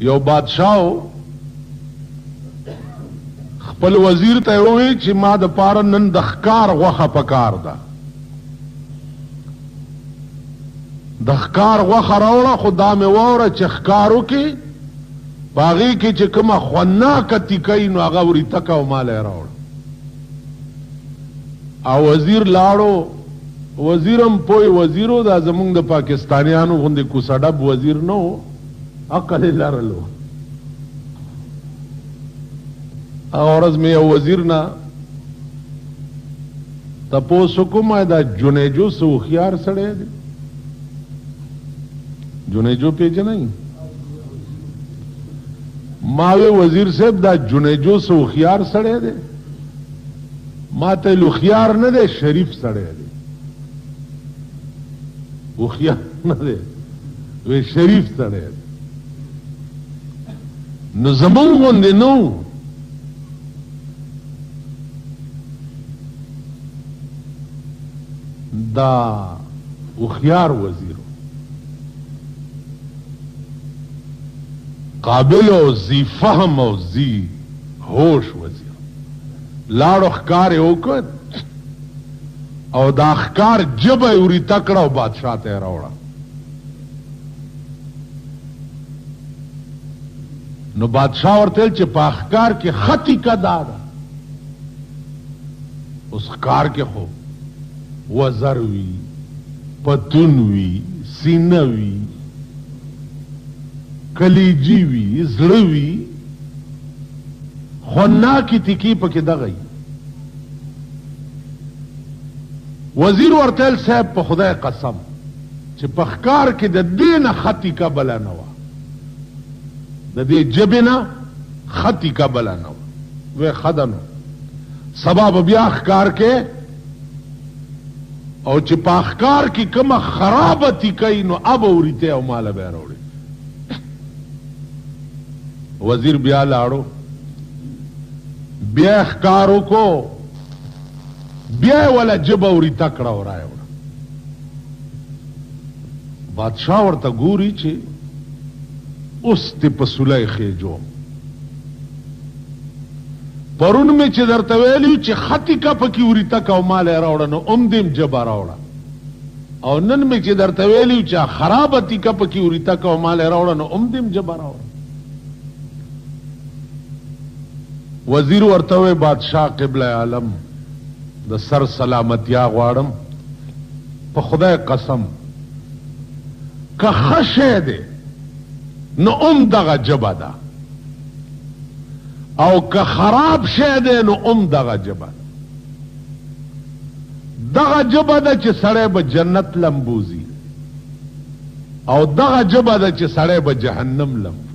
یو بادشاہو خپل وزیر ته ووی چې ما د پاره نن د ښکار غوښه پکار ده د ښکار غوښه راوړه خو دا مې واوره چې ښکار وکړي په هغې کې چې کومه خوناکه تیکۍ نو هغه وریتکه او ماله یې راوړه او وزیر لاړو وزیرم پوی وزیرو دا زمونږ د پاکستانیانو غوندې کوسه ډب وزیر نه و عقل یې لرلو هغه ورځ مې یو وزیر نه تپوس وکړم دا جنیجو څه هوښیار سړی دی جنیجو پیژنئ ما وی وزیر صاحب دا جنیجو څه هوښیار سړی دی ما ته هوښیار نه دی شریف سړی دی هوښیار نه دی وی شریف سړی دی نو زمونږ غوندې نه و دا هوښیار وزیر قابل او ذی فهم او ذی ہوش وزیر لاړو ښکار یې وکړ او دا ښکار جبه یې وریته کړه او بادشاه ته یې راوړه نو بادشاه ورته ویل چې په ښکار کې ښه تیکه دا ده اوس ښکار کې خو وزر وي پتون وي سینه وي کلیجی وی زړه وی خوناکی تیکی پکې دغه وزیر ورتل صاحب په خدای قسم چې په ښکار کې د دې نه خطی کا بلا نه وه د دې جبې نه خطی کا بلا نه وه وی ښه ده نو سبا به بیا ښکار کې او چې په ښکار کې کومه خرابه تیکۍ نو ابه وریته او ماله به یې راوړي وزیر بیا لاړو بیا ښکار وکړو بیا یې وله جبه وریته کړه او رایوړه بادشاه ورته ګوري چې اوس دې په سولی خېجو پرون مې چې درته ویلي چې ښه تیکه پکې وریتکه او ماله یې راوړه نو هم دې جبه راوړه او نن مې چې درته ویلي چې خرابه تیکه پکې وریتکه او ماله یې راوړه نو هم دې جبه راوړه وزیر ورته وی بادشاہ قبله عالم د سر سلامتیا غواړم په خدای قسم که ښه شی دی نو هم دغه جبه ده او که خراب شی دی نو هم دغه جبه ده دغه جبه ده چې سړی به جنت لمبوزي او دغه جبه ده چې سړی به جهنم لمبوزي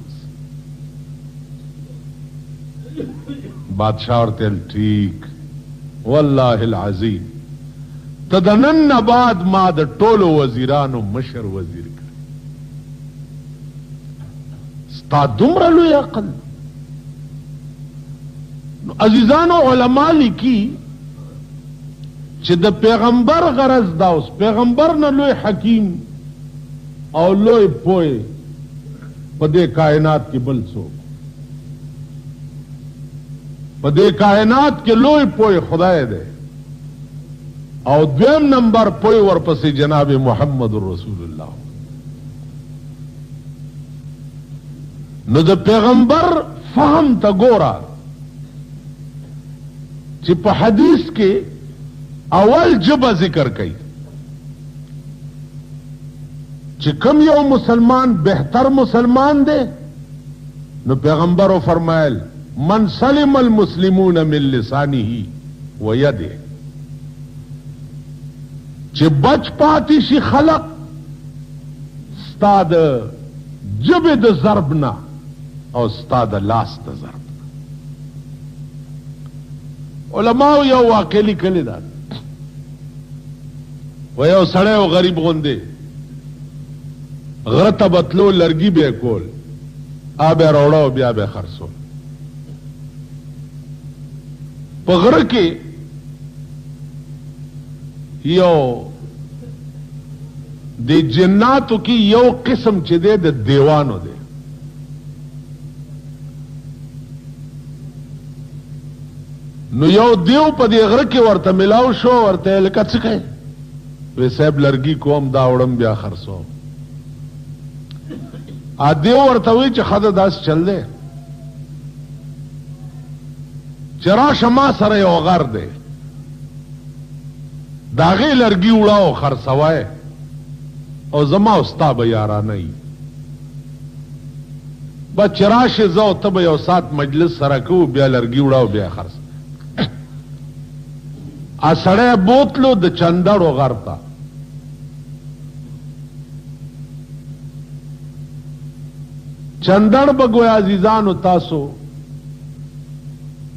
بادشاہ ورته ٹھیک والله العظیم ته د نن نه بعد ما د ټولو وزیرانو مشر وزیر کړ ستا دومره لوی عقل نو عزیزانو علما لیکي چې د پیغمبر غرض دا اوس پیغمبر نه لوی حکیم او لوی پوه په دې کائنات کې بل څوک په دې کائنات کې لوی پوی خدای دی او دویم نمبر پوی ورپسې جناب محمد رسول الله نو د پیغمبر فهم ته ګوره چې په حدیث کې اول جبه ذکر کوي چې کوم یو مسلمان بهتر مسلمان دی نو پیغمبر فرمایل من سلم المسلمون من لسانه ويده چې بچ پاتې شي خلق ستا د ژبې د ضرب نه او ستا د لاس د ضرب نه علماو یو واقع لیکلې ده و یو سړی و غریب غوندې غره ته به تلو لرګي به یې کول آب یې راوړه او بیا به یې خرڅول په غره کې یو د جناتو کې یو قسم چې دی د دیوانو دی نو یو دیو په دې غره کې ورته ملاو شو، ورته لکه څه کوي؟ وی صاحب لرګي کوم دا وړم بیا خرڅوم. ا دیو ورته وی چې خدای داس چل دی چې راشه ما سره یو غر دی، د هغې لرګي وړه او خرڅوی او زما او ستا به یارانه وي. بس چې راشې زه او ته به یو ساعت مجلس سره کوو، بیا لرګي وړه او بیا خرڅ. ا سړی بوتلو د چندړو غر ته. چندړ به ګویا عزیزانو تاسو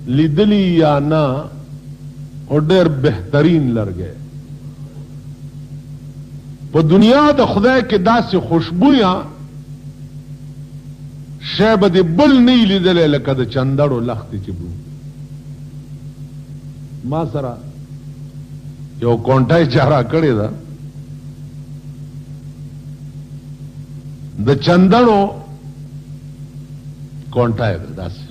لیدلی یا نه، او ډېر بهترین لرګی په دنیا د خدای کې داسې خوشبویه شی به دې بل نه یې لیدلی لکه د چندړو لختې چې بو. ما سره یو کونټه اجاره کړې ده د چندړو کونټه ده، داسې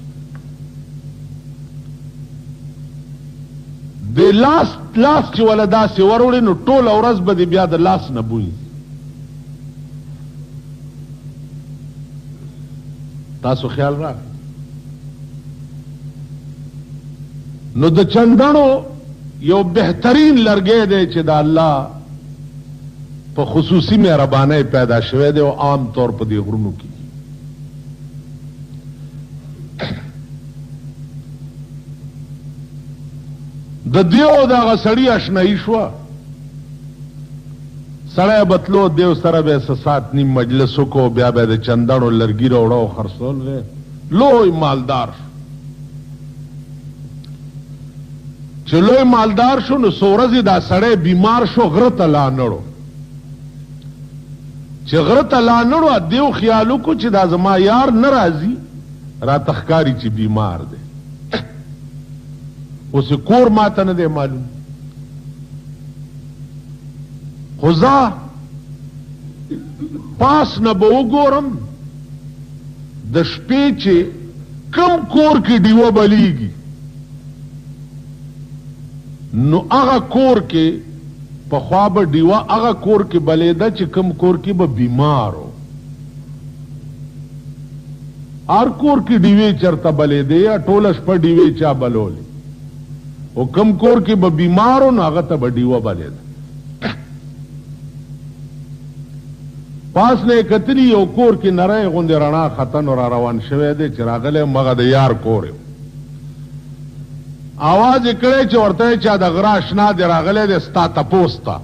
د لاس چې ولا داسې وروړي نو ټوله ورځ به دې بیا د لاس نه بوي. تاسو خیال را نو د چندړو یو بهترین لرګی دی چې د الله په خصوصي مهربانۍ پیدا شوی دی او عام طور په دې غرونو کې. د دیو دغه سړي اشنایي شوه، سړی بتلو دیو سره به څه ساعت نیم مجلس وکړو، بیا به د چندړو لرګي راوړه او خرڅول. لوی مالدار شو. چې لوی مالدار شو نو څو ورځې دا سړی بیمار شو، غره ته لاړو. چې غره ته لاړو دیو خیال وکړو چې دا زما یار نه راځي، راته ښکاري چې بیمار دی. اوس کور ماته نه دی معلوم، خو زه پاس نه به وګورم د شپې چې کم کور کې ډیوه بلیږي، نو هغه کور کې پخوا به ډیوه هغه کور کې بلیده چې کم کور کې به بیمار و. هر کور کې ډیوې چرته بلیدې یا ټوله شپه ډیوې چا بلولې، او کم کور کې به بیمار و نو هغه ته به ډیوه بلیده. پاس نه کتلی یو کور کې نری غوندې رڼا ختن را روان شوی دی چې راغلی مغه د یار کور یو. آواز یې کړی چې ورته چا د غره اشنا دی راغلی دی ستا تپوس ته،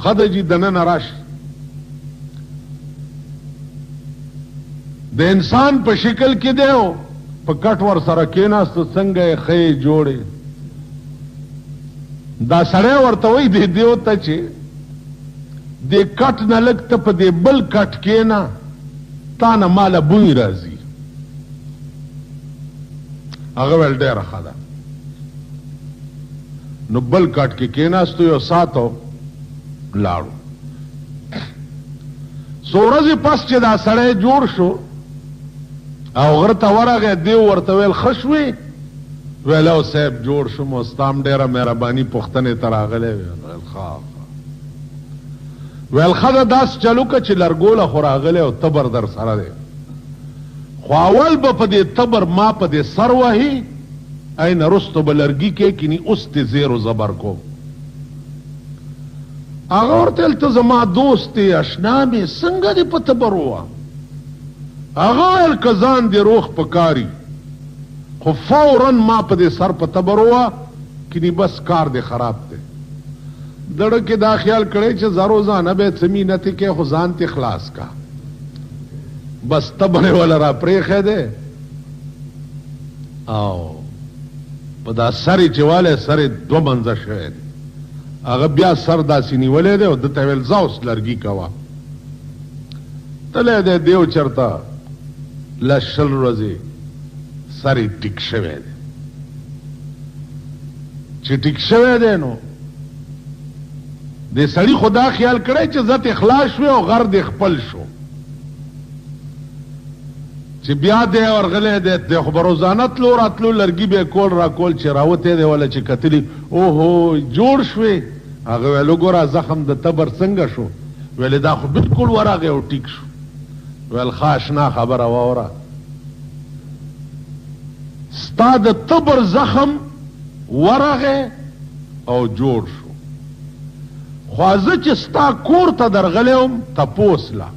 ښه ده جي دننه راشي. د انسان په شکل کې دی او په کټ ور سره کېناست، څنګه یې ښې جوړې. دا سړی ورته وایي دې دیو ته چې دې کټ نه لږ ته په دې بل کټ کېنه، تا نه ماله بوی راځي. هغه ویل ډېره ښه ده. نو بل کټ کې کېناستو، یو ساعت لاړو. څو ورځې پس چې دا سړی جوړ شو او غره ته ورغی، دیو ورته ویل ښه شوې؟ ویل او صاحب جوړ شوم، او ستا هم ډېره مهرباني پوښتنې ته راغلی. ویل ښه ویل ښه ده داس چلو که چې لرګوله خو راغلی او تبر در سره دی، خو اول به په دې تبر ما په دې سر وهي، این رستو به لرګي کېکني، اوس دې زیر و زبر کوم. هغه ورته ویل ته زما دوست یې، اشنا مې، څنګه دې په تبر ووهم؟ هغه ویل که ځان دې روغ پکاري، خو فوراً ما په دې سر په تبر ووه کني بس کار دې خراب دی. دړه کې دا خیال کړی چې زه روزانه به څه مینتې کې، خو ځان تې خلاص کا، بس تبر یې وله را پرېښی دی. او په دا سر یې چې والی سر یې دوه منځه شوی دی. هغه بیا سر داسې نیولی دی او ده ته ویل ځه اوس لرګي کوه. تلی دی دیو چرته لس شل ورځې سر یې ټیک شوی دی. چې ټیک شوی دی نو دې سړي خو دا خیال کړی چې زه تې خلاص شوی او غر دې خپل شو. چې بیا دی ورغلی دی خو به روزانه تلو راتلو لرګي به کول را کول چې راوتی دی ولا چې کتلي اوهو جوړ شوې هغه ویل وګوره زخم د تبر څنګه شو ویل دا خو بالکل ورغی او ټیک شو ویل ښه اشنا خبره واوره ستا د تبر زخم ورغی او جوړ شو خو زه چې ستا کور ته درغلی وم تپوس له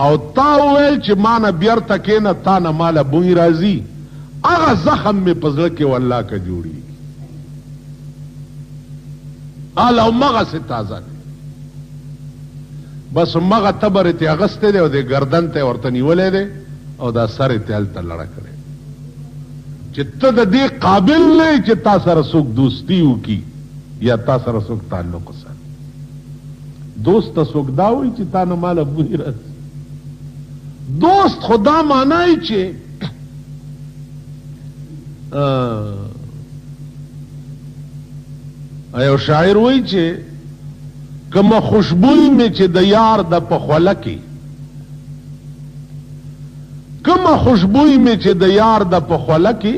او تا وویل چې ما نه بیرته کېنه تا نه ماله بوی راځي هغه زخم مې په زړه کې والله که جوړېږي ال او مغسې تازه دی بس مغه تبر یې تې اغستی دی او د ګردن ته یې ورته نیولی دی او دا سر یې تې هلته لړه کړی چې ته د دې قابل نه یې چې تا سره څوک دوستي وکړي یا تا سره څوک تعلق وساتي دوست ته څوک دا وایي چې تا نه ماله بوی راځي دوست خدا معنی چې یو شاعر وایي چې کومه خوشبوی مې چې د یار د په خوله کې کومه خوشبوی مې چې د یار د په خوله کې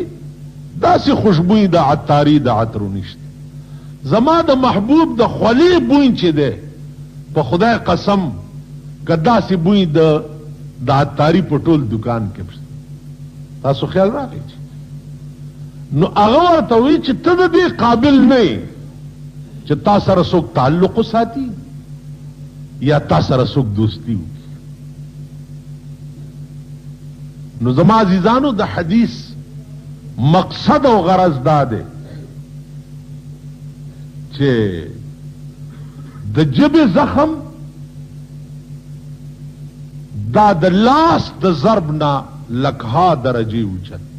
داسې خوشبوی د عطاري د عطرو نشته زما د محبوب د خولې بوی چې دی په خدای قسم که داسې بوی د عطاري په ټول دکان کې تاسو خیال راغی نو هغه ورته وایي چې ته د دې قابل نه یې چې تا سره څوک تعلق وساتي یا تا سره څوک دوستي وکړي نو زما عزیزانو د حدیث مقصد او غرض دا دی چې د ژبې زخم دا د لاس د ضرب نه لکها درجې اوچت